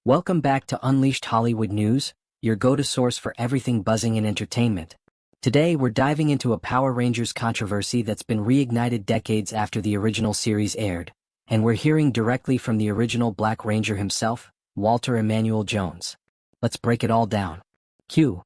Welcome back to Unleashed Hollywood News, your go-to source for everything buzzing in entertainment. Today we're diving into a Power Rangers controversy that's been reignited decades after the original series aired, and we're hearing directly from the original Black Ranger himself, Walter Emmanuel Jones. Let's break it all down. Cue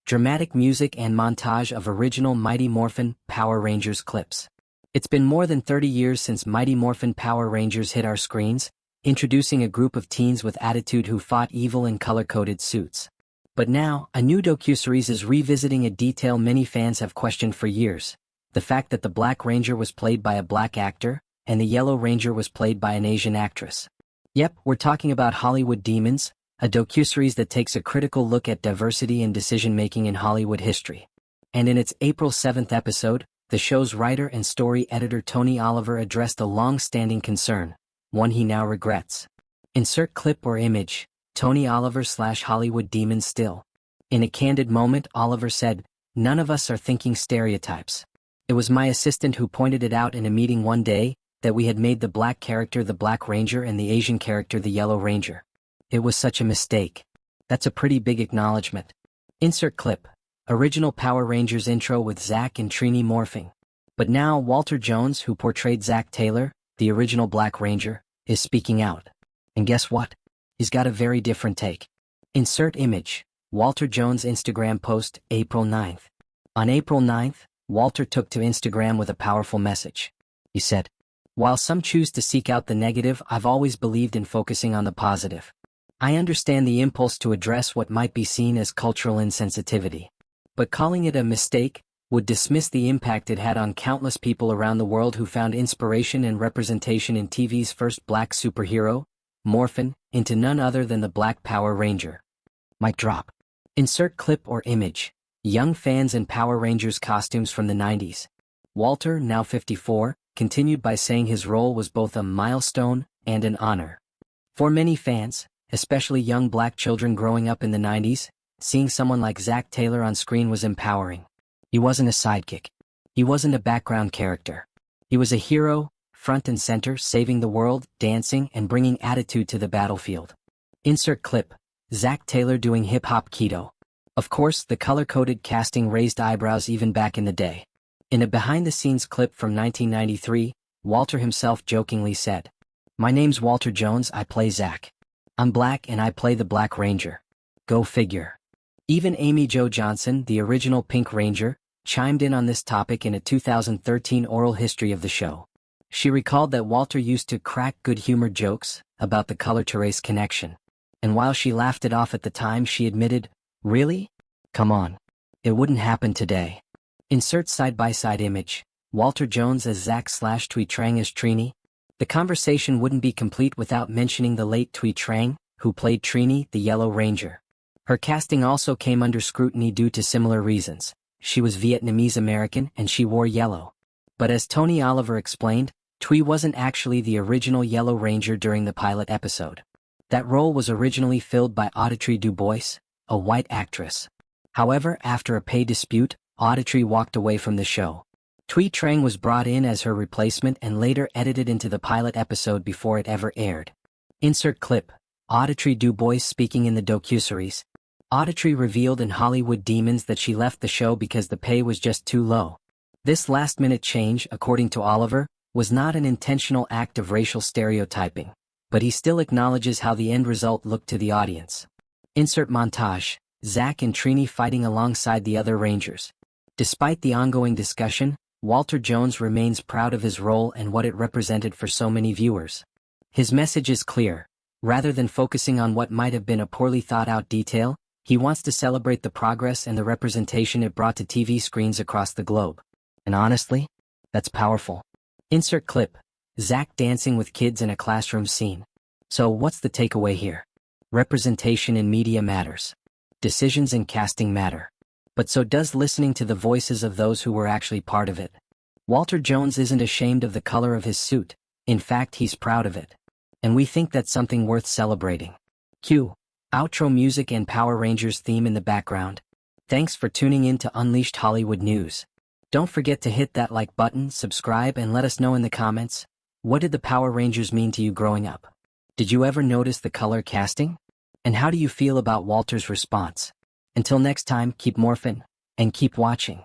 dramatic music and montage of original Mighty Morphin Power Rangers clips. It's been more than 30 years since Mighty Morphin Power Rangers hit our screens, introducing a group of teens with attitude who fought evil in color-coded suits. But now, a new docuseries is revisiting a detail many fans have questioned for years: the fact that the Black Ranger was played by a black actor, and the Yellow Ranger was played by an Asian actress. Yep, we're talking about Hollywood Demons, a docuseries that takes a critical look at diversity and decision-making in Hollywood history. And in its April 7th episode, the show's writer and story editor Tony Oliver addressed a long-standing concern, one he now regrets. Insert clip or image, Tony Oliver / Hollywood Demons still. In a candid moment, Oliver said, "None of us are thinking stereotypes. It was my assistant who pointed it out in a meeting one day, that we had made the black character the Black Ranger and the Asian character the Yellow Ranger. It was such a mistake." That's a pretty big acknowledgement. Insert clip. Original Power Rangers intro with Zach and Trini morphing. But now Walter Jones, who portrayed Zach Taylor, the original Black Ranger, is speaking out. And guess what? He's got a very different take. Insert image, Walter Jones' Instagram post, April 9th. On April 9th, Walter took to Instagram with a powerful message. He said, "While some choose to seek out the negative, I've always believed in focusing on the positive. I understand the impulse to address what might be seen as cultural insensitivity. But calling it a mistake would dismiss the impact it had on countless people around the world who found inspiration and representation in TV's first black superhero, Morphin, into none other than the Black Power Ranger." Mic drop. Insert clip or image, young fans in Power Rangers costumes from the 90s. Walter, now 54, continued by saying his role was both a milestone and an honor. For many fans, especially young black children growing up in the 90s, seeing someone like Zach Taylor on screen was empowering. He wasn't a sidekick. He wasn't a background character. He was a hero, front and center, saving the world, dancing, and bringing attitude to the battlefield. Insert clip, Zach Taylor doing hip-hop keto. Of course, the color-coded casting raised eyebrows even back in the day. In a behind-the-scenes clip from 1993, Walter himself jokingly said, "My name's Walter Jones, I play Zach. I'm black and I play the Black Ranger. Go figure." Even Amy Jo Johnson, the original Pink Ranger, chimed in on this topic in a 2013 oral history of the show. She recalled that Walter used to crack good-humored jokes about the color-to-race connection. And while she laughed it off at the time, she admitted, "Really? Come on. It wouldn't happen today." Insert side-by-side image, Walter Jones as Zach / Thuy Trang as Trini. The conversation wouldn't be complete without mentioning the late Thuy Trang, who played Trini, the Yellow Ranger. Her casting also came under scrutiny due to similar reasons. She was Vietnamese American and she wore yellow. But as Tony Oliver explained, Thuy wasn't actually the original Yellow Ranger during the pilot episode. That role was originally filled by Audrey Du Bois, a white actress. However, after a pay dispute, Audrey walked away from the show. Thuy Trang was brought in as her replacement and later edited into the pilot episode before it ever aired. Insert clip, Audrey Du Bois speaking in the docuseries. Audrey revealed in Hollywood Demons that she left the show because the pay was just too low. This last-minute change, according to Oliver, was not an intentional act of racial stereotyping, but he still acknowledges how the end result looked to the audience. Insert montage, Zach and Trini fighting alongside the other Rangers. Despite the ongoing discussion, Walter Jones remains proud of his role and what it represented for so many viewers. His message is clear. Rather than focusing on what might have been a poorly thought-out detail, he wants to celebrate the progress and the representation it brought to TV screens across the globe. And honestly, that's powerful. Insert clip, Zach dancing with kids in a classroom scene. So what's the takeaway here? Representation in media matters. Decisions in casting matter. But so does listening to the voices of those who were actually part of it. Walter Jones isn't ashamed of the color of his suit. In fact, he's proud of it. And we think that's something worth celebrating. Cue outro music and Power Rangers theme in the background. Thanks for tuning in to Unleashed Hollywood News. Don't forget to hit that like button, subscribe, and let us know in the comments, what did the Power Rangers mean to you growing up? Did you ever notice the color casting? And how do you feel about Walter's response? Until next time, keep morphin' and keep watching.